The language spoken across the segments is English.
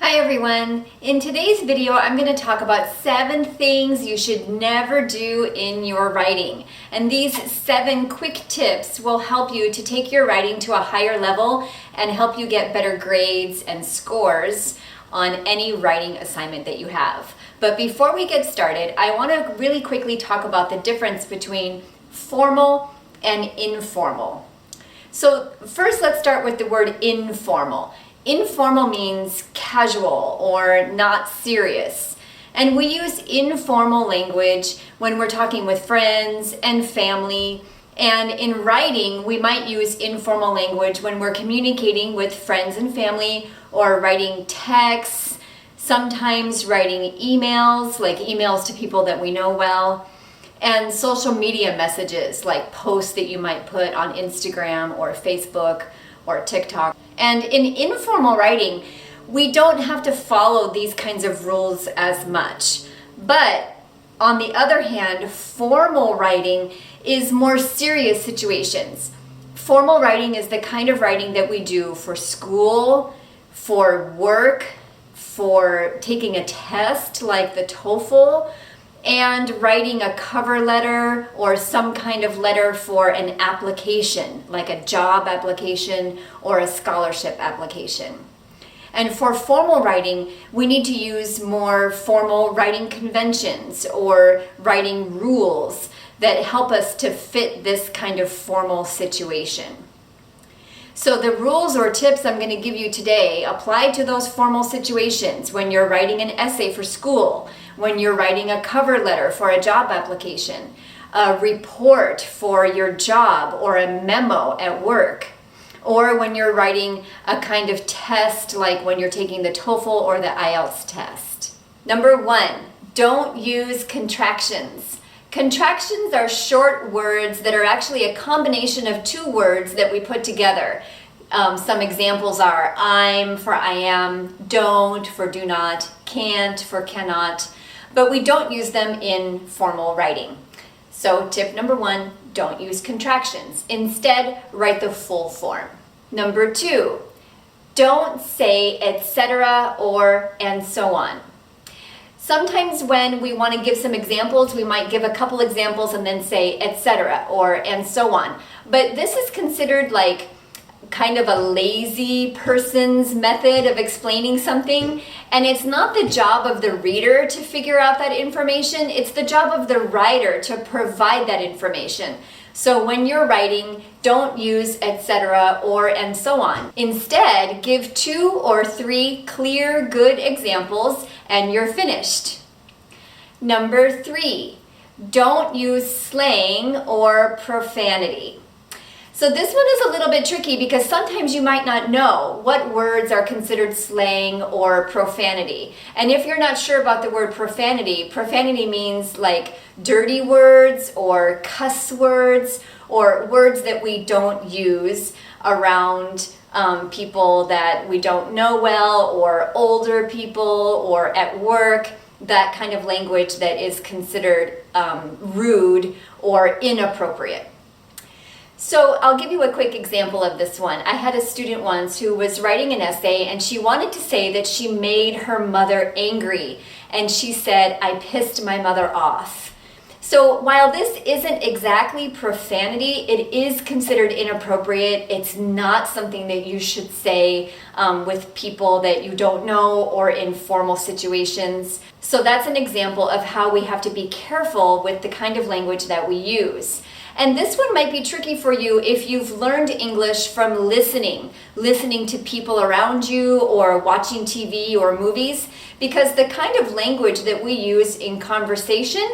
Hi everyone! In today's video, I'm going to talk about 7 things you should never do in your writing. And these 7 quick tips will help you to take your writing to a higher level and help you get better grades and scores on any writing assignment that you have. But before we get started, I want to really quickly talk about the difference between formal and informal. So first, let's start with the word informal. Informal means casual or not serious. And we use informal language when we're talking with friends and family. And in writing, we might use informal language when we're communicating with friends and family or writing texts, sometimes writing emails, like emails to people that we know well, and social media messages like posts that you might put on Instagram or Facebook or TikTok. And in informal writing, we don't have to follow these kinds of rules as much. But on the other hand, formal writing is more serious situations. Formal writing is the kind of writing that we do for school, for work, for taking a test like the TOEFL, and writing a cover letter or some kind of letter for an application, like a job application or a scholarship application. And for formal writing, we need to use more formal writing conventions or writing rules that help us to fit this kind of formal situation. So the rules or tips I'm going to give you today apply to those formal situations when you're writing an essay for school, when you're writing a cover letter for a job application, a report for your job or a memo at work, or when you're writing a kind of test like when you're taking the TOEFL or the IELTS test. Number 1, don't use contractions. Contractions are short words that are actually a combination of 2 words that we put together. Some examples are I'm for I am, don't for do not, can't for cannot, but we don't use them in formal writing. So tip number 1, don't use contractions. Instead, write the full form. Number 2, don't say etc. or and so on. Sometimes when we want to give some examples, we might give a couple examples and then say etc. or and so on. But this is considered like kind of a lazy person's method of explaining something, and it's not the job of the reader to figure out that information, it's the job of the writer to provide that information. So when you're writing, don't use etc. or and so on. Instead, give 2 or 3 clear, good examples and you're finished. Number 3, don't use slang or profanity. So this one is a little bit tricky because sometimes you might not know what words are considered slang or profanity. And if you're not sure about the word profanity, profanity means like dirty words or cuss words or words that we don't use around people that we don't know well or older people or at work, that kind of language that is considered rude or inappropriate. So I'll give you a quick example of this one. I had a student once who was writing an essay and she wanted to say that she made her mother angry. And she said, I pissed my mother off. So while this isn't exactly profanity, it is considered inappropriate. It's not something that you should say with people that you don't know or in formal situations. So that's an example of how we have to be careful with the kind of language that we use. And this one might be tricky for you if you've learned English from listening to people around you or watching TV or movies, because the kind of language that we use in conversation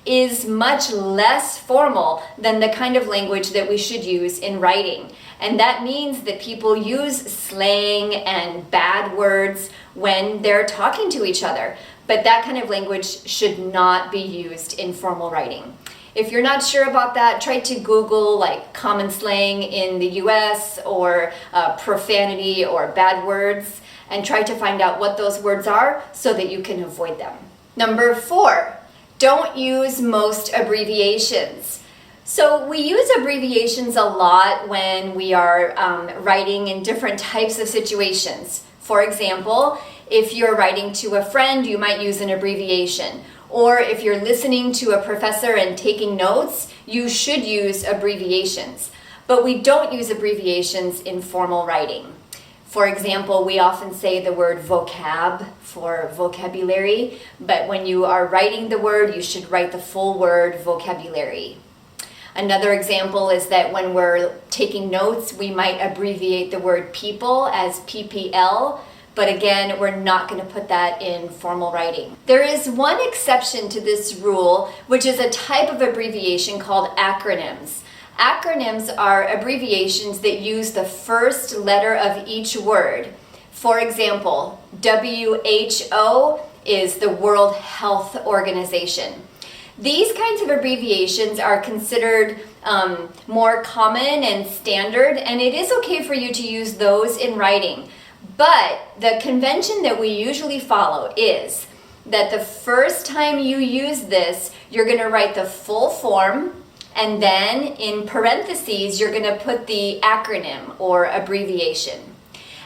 is much less formal than the kind of language that we should use in writing. And that means that people use slang and bad words when they're talking to each other. But that kind of language should not be used in formal writing. If you're not sure about that, try to Google like common slang in the US or profanity or bad words and try to find out what those words are so that you can avoid them. Number 4, don't use most abbreviations. So we use abbreviations a lot when we are writing in different types of situations. For example, If you're writing to a friend, you might use an abbreviation. Or if you're listening to a professor and taking notes, you should use abbreviations. But we don't use abbreviations in formal writing. For example, we often say the word vocab for vocabulary, but when you are writing the word, you should write the full word vocabulary. Another example is that when we're taking notes, we might abbreviate the word people as PPL, but again, we're not going to put that in formal writing. There is one exception to this rule, which is a type of abbreviation called acronyms. Acronyms are abbreviations that use the first letter of each word. For example, WHO is the World Health Organization. These kinds of abbreviations are considered more common and standard, and it is okay for you to use those in writing. But the convention that we usually follow is that the first time you use this, you're going to write the full form, and then in parentheses, you're going to put the acronym or abbreviation.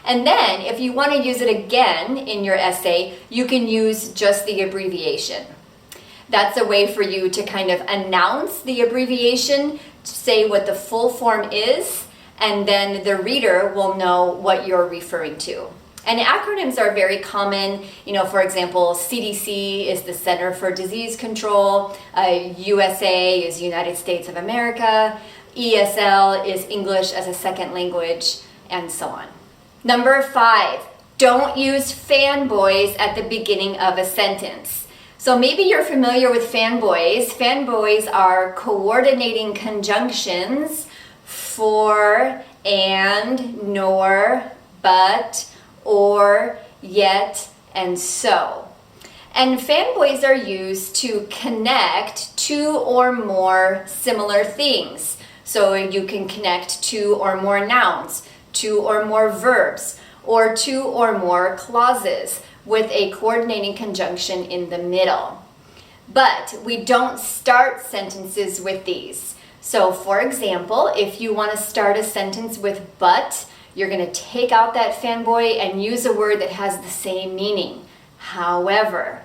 And then if you want to use it again in your essay, you can use just the abbreviation. That's a way for you to kind of announce the abbreviation, to say what the full form is, and then the reader will know what you're referring to. And acronyms are very common. For example, CDC is the Center for Disease Control, USA is United States of America, ESL is English as a second language, and so on. Number 5, don't use fanboys at the beginning of a sentence. So maybe you're familiar with fanboys. Fanboys are coordinating conjunctions for, and, nor, but, or, yet, and so. And fanboys are used to connect two or more similar things. So you can connect two or more nouns, two or more verbs, or two or more clauses with a coordinating conjunction in the middle. But we don't start sentences with these. So for example, if you want to start a sentence with but, you're going to take out that fanboy and use a word that has the same meaning. However,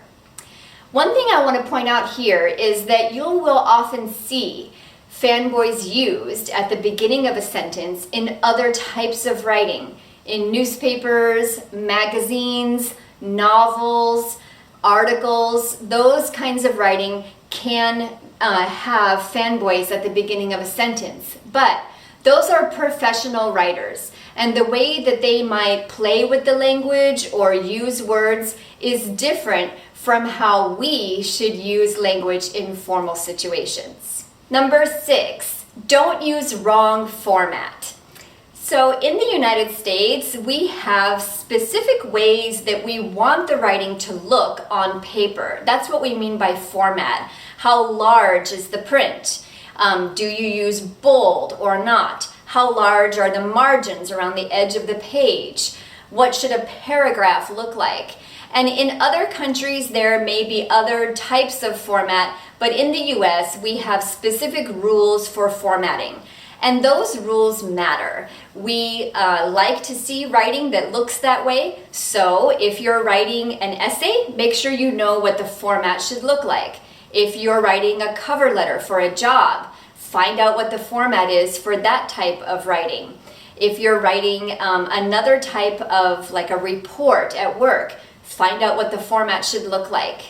one thing I want to point out here is that you will often see fanboys used at the beginning of a sentence in other types of writing, in newspapers, magazines, novels, articles. Those kinds of writing can have fanboys at the beginning of a sentence, but those are professional writers, and the way that they might play with the language or use words is different from how we should use language in formal situations. Number 6, don't use wrong format. So in the United States, we have specific ways that we want the writing to look on paper. That's what we mean by format. How large is the print? Do you use bold or not? How large are the margins around the edge of the page? What should a paragraph look like? And in other countries, there may be other types of format, but in the US, we have specific rules for formatting. And those rules matter. We like to see writing that looks that way. So if you're writing an essay, make sure you know what the format should look like. If you're writing a cover letter for a job, find out what the format is for that type of writing. If you're writing another type of like a report at work, find out what the format should look like.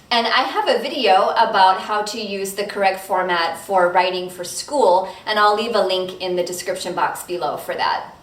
And I have a video about how to use the correct format for writing for school, and I'll leave a link in the description box below for that.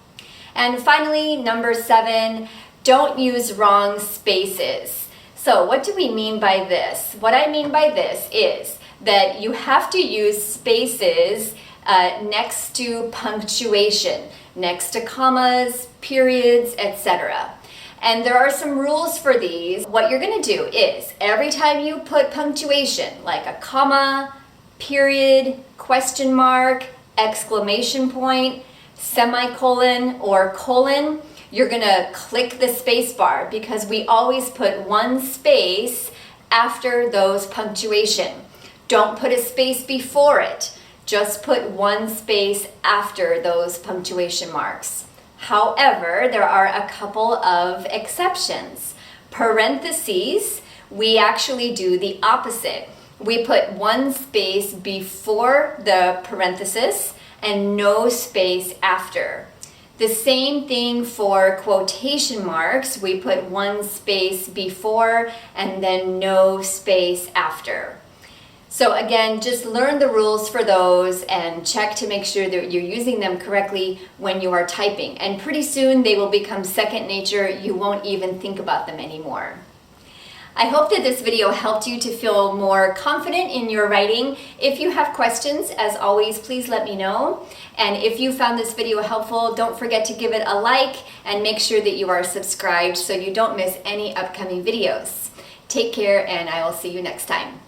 And finally, number 7, don't use wrong spaces. So what do we mean by this? What I mean by this is that you have to use spaces next to punctuation, next to commas, periods, etc. And there are some rules for these. What you're going to do is every time you put punctuation, like a comma, period, question mark, exclamation point, semicolon, or colon, you're going to click the space bar because we always put one space after those punctuation. Don't put a space before it. Just put one space after those punctuation marks. However, there are a couple of exceptions. Parentheses, we actually do the opposite. We put one space before the parenthesis and no space after. The same thing for quotation marks. We put one space before and then no space after. So again, just learn the rules for those and check to make sure that you're using them correctly when you are typing. And pretty soon they will become second nature. You won't even think about them anymore. I hope that this video helped you to feel more confident in your writing. If you have questions, as always, please let me know. And if you found this video helpful, don't forget to give it a like and make sure that you are subscribed so you don't miss any upcoming videos. Take care, and I will see you next time.